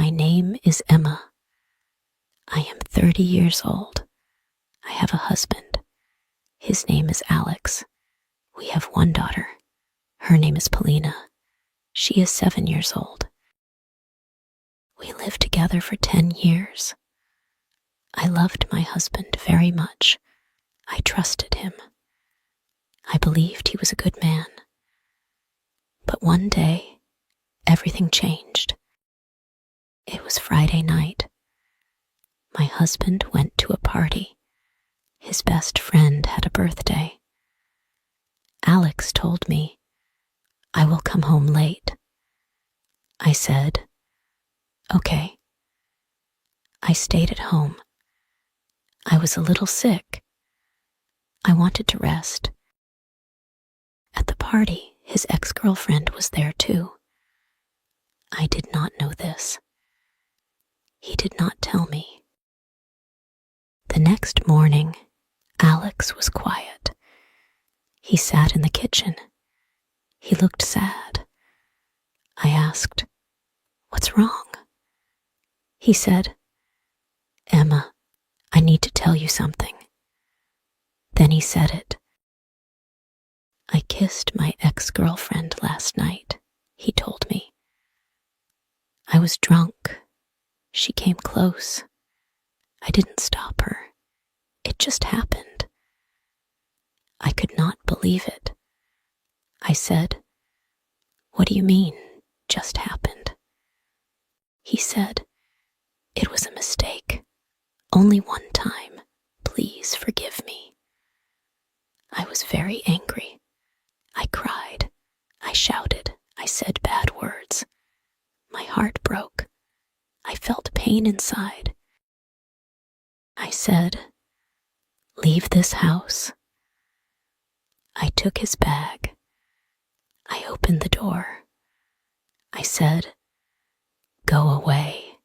My name is Emma. I am 30 years old. I have a husband. His name is Alex. We have one daughter. Her name is Paulina. She is 7 years old. We lived together for 10 years. I loved my husband very much. I trusted him. I believed he was a good man. But one day, everything changed. It was Friday night. My husband went to a party. His best friend had a birthday. Alex told me, "I will come home late." I said, "Okay." I stayed at home. I was a little sick. I wanted to rest. At the party, his ex-girlfriend was there too. I did not know this. He did not tell me. The next morning, Alex was quiet. He sat in the kitchen. He looked sad. I asked, "What's wrong?" He said, "Emma, I need to tell you something." Then he said it. "I kissed my ex-girlfriend last night," he told me. "I was drunk. She came close. I didn't stop her. It just happened." I could not believe it. I said, "What do you mean, just happened?" He said, "It was a mistake. Only one time. Please forgive me." I was very angry. I cried. I shouted. I said bad words. My heart broke. I felt pain inside. I said, "Leave this house." I took his bag. I opened the door. I said, "Go away."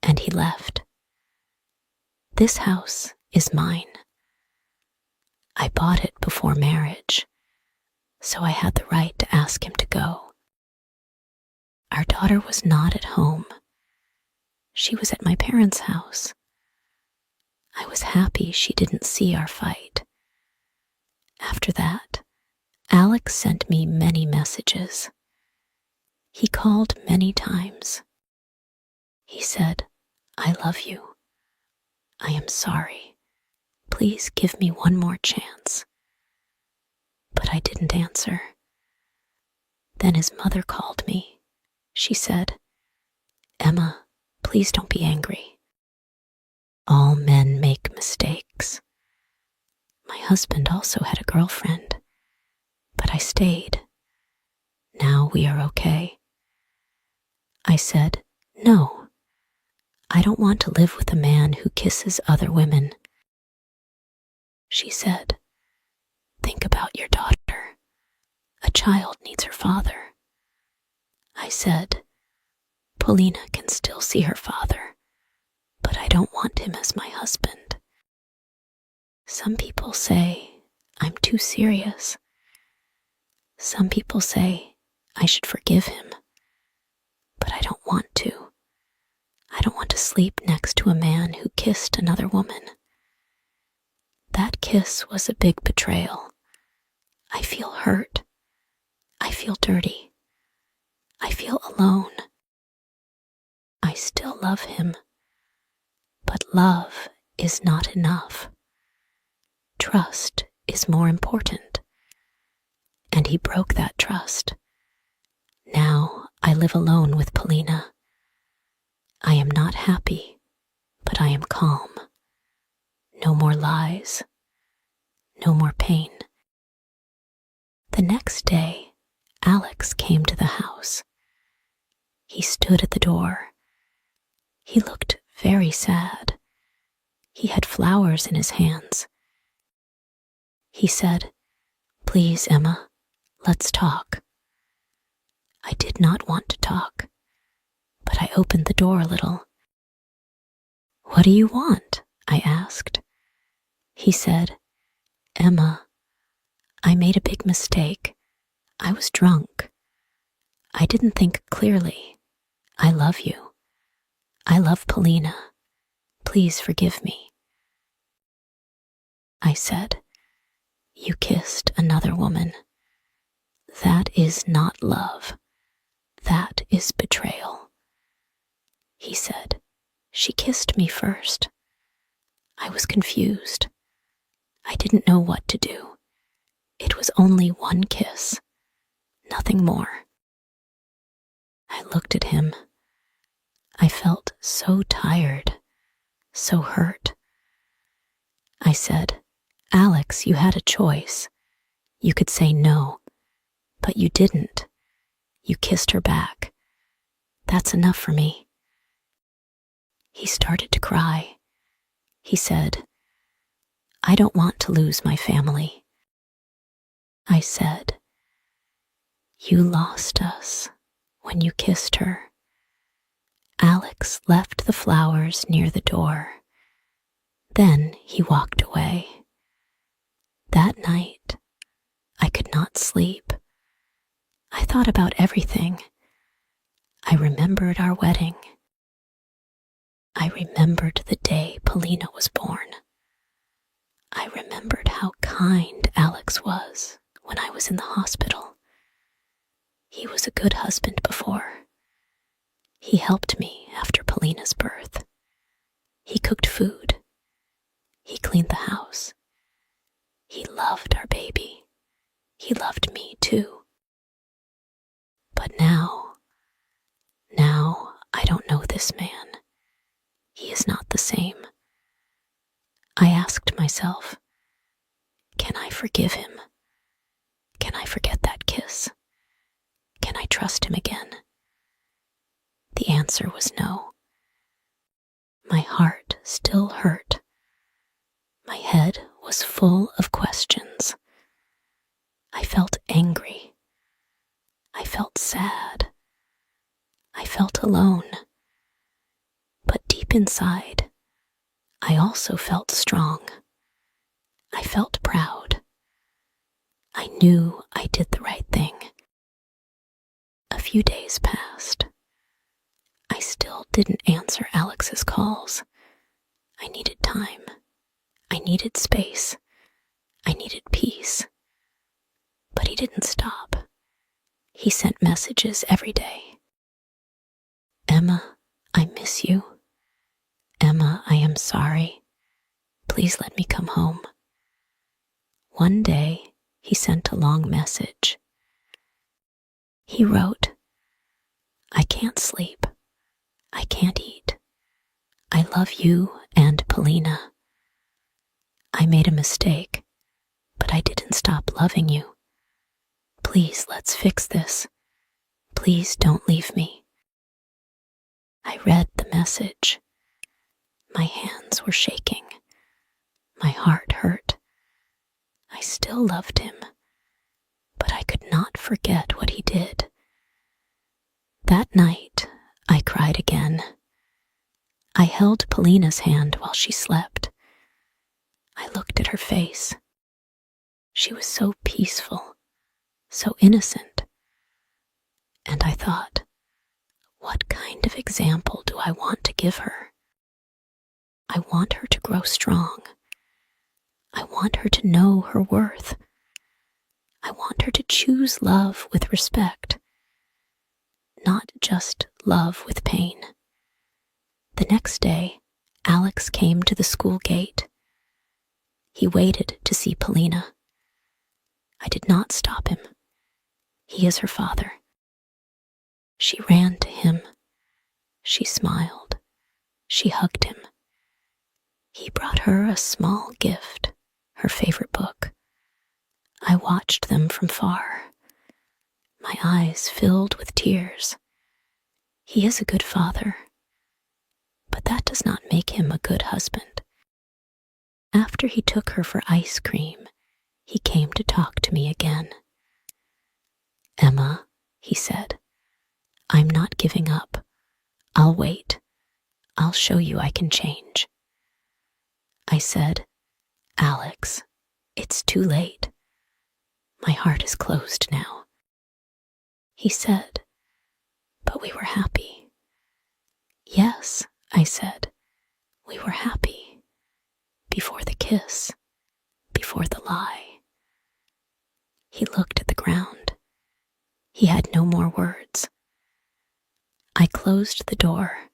And he left. This house is mine. I bought it before marriage, so I had the right to ask him to go. Our daughter was not at home. She was at my parents' house. I was happy she didn't see our fight. After that, Alex sent me many messages. He called many times. He said, "I love you. I am sorry. Please give me one more chance." But I didn't answer. Then his mother called me. She said, "Emma, please don't be angry. All men make mistakes. My husband also had a girlfriend, but I stayed. Now we are okay." I said, "No, I don't want to live with a man who kisses other women." She said, "Think about your daughter. A child needs her father." I said, "Paulina can still see her father, but I don't want him as my husband. Some people say I'm too serious. Some people say I should forgive him, but I don't want to. I don't want to sleep next to a man who kissed another woman. That kiss was a big betrayal. I feel hurt. I feel dirty. I feel alone. I still love him, but love is not enough. Trust is more important." And he broke that trust. Now I live alone with Paulina. I am not happy, but I am calm. No more lies. No more pain. The next day, Alex came to the house. He stood at the door. He looked very sad. He had flowers in his hands. He said, "Please, Emma, let's talk." I did not want to talk, but I opened the door a little. "What do you want?" I asked. He said, "Emma, I made a big mistake. I was drunk. I didn't think clearly. I love you. I love Polina. Please forgive me. I said, you kissed another woman. That is not love. That is betrayal. He said, she kissed me first. I was confused. I didn't know what to do. It was only one kiss, nothing more. I looked at him. I felt so tired, so hurt. I said, Alex, you had a choice. You could say no, but you didn't. You kissed her back. That's enough for me. He started to cry. He said, I don't want to lose my family. I said, you lost us when you kissed her. Alex left the flowers near the door. Then he walked away. That night, I could not sleep. I thought about everything. I remembered our wedding. I remembered the day Polina was born. I remembered how kind Alex was when I was in the hospital. He was a good husband before. He helped me after Polina's birth. He cooked food. He cleaned the house. He loved our baby. He loved me too. But now I don't know this man. He is not the same. I asked myself, can I forgive him? Can I forget that kiss? Can I trust him again? The answer was no. My heart still hurt. My head was full of questions. I felt angry. I felt sad. I felt alone. But deep inside, I also felt strong. I felt proud. I knew I did the right thing. A few days passed. I still didn't answer Alex's calls. I needed time. I needed space. I needed peace. But he didn't stop. He sent messages every day. Emma, I miss you. Emma, I am sorry. Please let me come home. One day, he sent a long message. He wrote, I can't sleep. I can't eat. I love you and Polina. I made a mistake, but I didn't stop loving you. Please, let's fix this. Please don't leave me. I read the message. My hands were shaking. My heart hurt. I still loved him, but I could not forget what he did. That night, I cried again. I held Polina's hand while she slept. I looked at her face. She was so peaceful, so innocent. And I thought, what kind of example do I want to give her? I want her to grow strong. I want her to know her worth. I want her to choose love with respect, not just love with pain. The next day, Alex came to the school gate. He waited to see Polina. I did not stop him. He is her father. She ran to him. She smiled. She hugged him. He brought her a small gift, her favorite book. I watched them from far. My eyes filled with tears. He is a good father, but that does not make him a good husband. After he took her for ice cream, he came to talk to me again. Emma, he said, I'm not giving up. I'll wait. I'll show you I can change. I said, Alex, it's too late. My heart is closed now. He said, but we were happy. Yes, I said. We were happy. Before the kiss. Before the lie. He looked at the ground. He had no more words. I closed the door.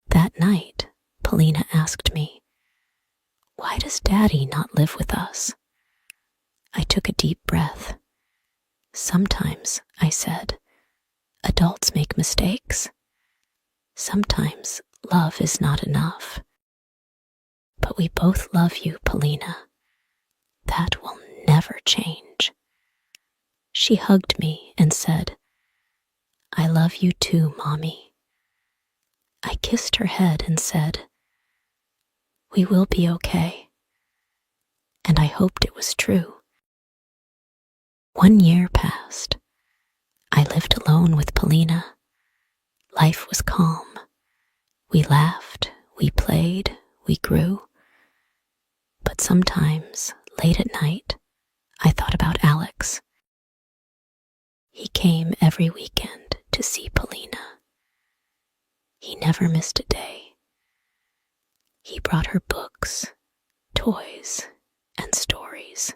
That night, Polina asked me, "Why does Daddy not live with us?" I took a deep breath. "Sometimes," I said, "adults make mistakes. Sometimes love is not enough. But we both love you, Polina. That will never change." She hugged me and said, "I love you too, Mommy." I kissed her head and said, "We will be okay." And I hoped it was true. 1 year passed. I lived alone with Polina. Life was calm. We laughed, we played, we grew. But sometimes, late at night, I thought about Alex. He came every weekend to see Polina. He never missed a day. He brought her books, toys, and stories.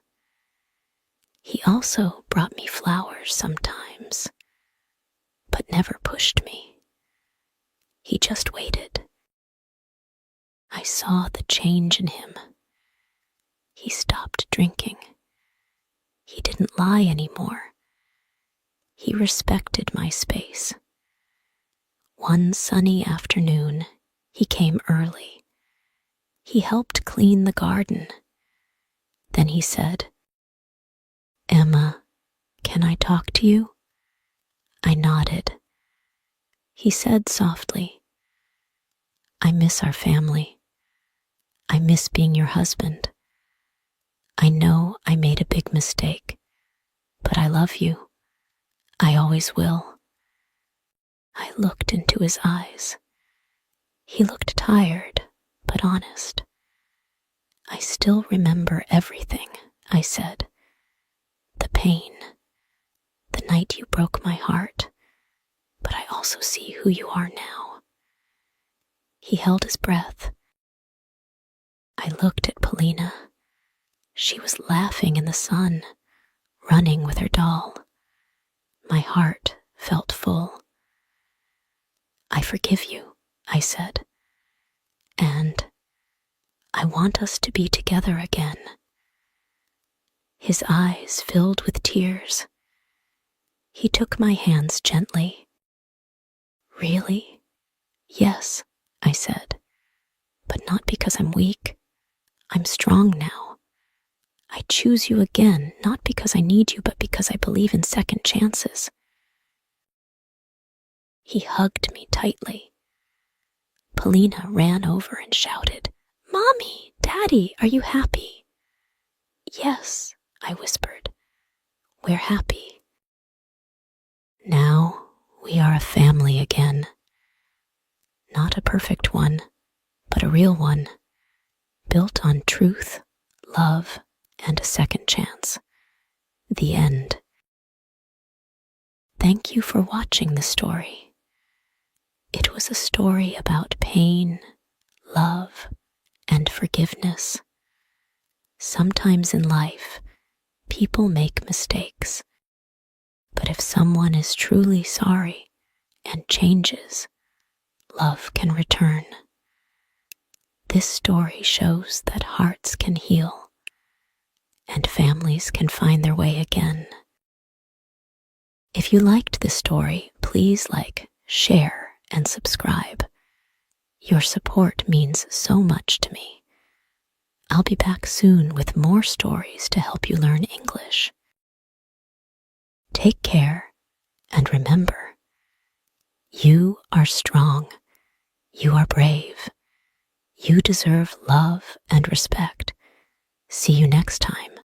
He also brought me flowers sometimes, but never pushed me. He just waited. I saw the change in him. He stopped drinking. He didn't lie anymore. He respected my space. One sunny afternoon, he came early. He helped clean the garden. Then he said, "Emma, can I talk to you?" I nodded. He said softly, "I miss our family. I miss being your husband. I know I made a big mistake, but I love you. I always will." I looked into his eyes. He looked tired, but honest. "I still remember everything," I said. "The pain, the night you broke my heart, but I also see who you are now." He held his breath. I looked at Polina. She was laughing in the sun, running with her doll. My heart felt full. "I forgive you," I said, "and I want us to be together again." His eyes filled with tears. He took my hands gently. "Really?" "Yes," I said, "but not because I'm weak. I'm strong now. I choose you again, not because I need you, but because I believe in second chances." He hugged me tightly. Polina ran over and shouted, "Mommy, Daddy, are you happy?" "Yes," I whispered. "We're happy. Now we are a family again. Not a perfect one, but a real one, built on truth, love, and a second chance." The end. Thank you for watching the story. It was a story about pain, love, and forgiveness. Sometimes in life, people make mistakes. But if someone is truly sorry and changes, love can return. This story shows that hearts can heal and families can find their way again. If you liked this story, please like, share, and subscribe. Your support means so much to me. I'll be back soon with more stories to help you learn English. Take care, and remember, you are strong, you are brave, you deserve love and respect. See you next time.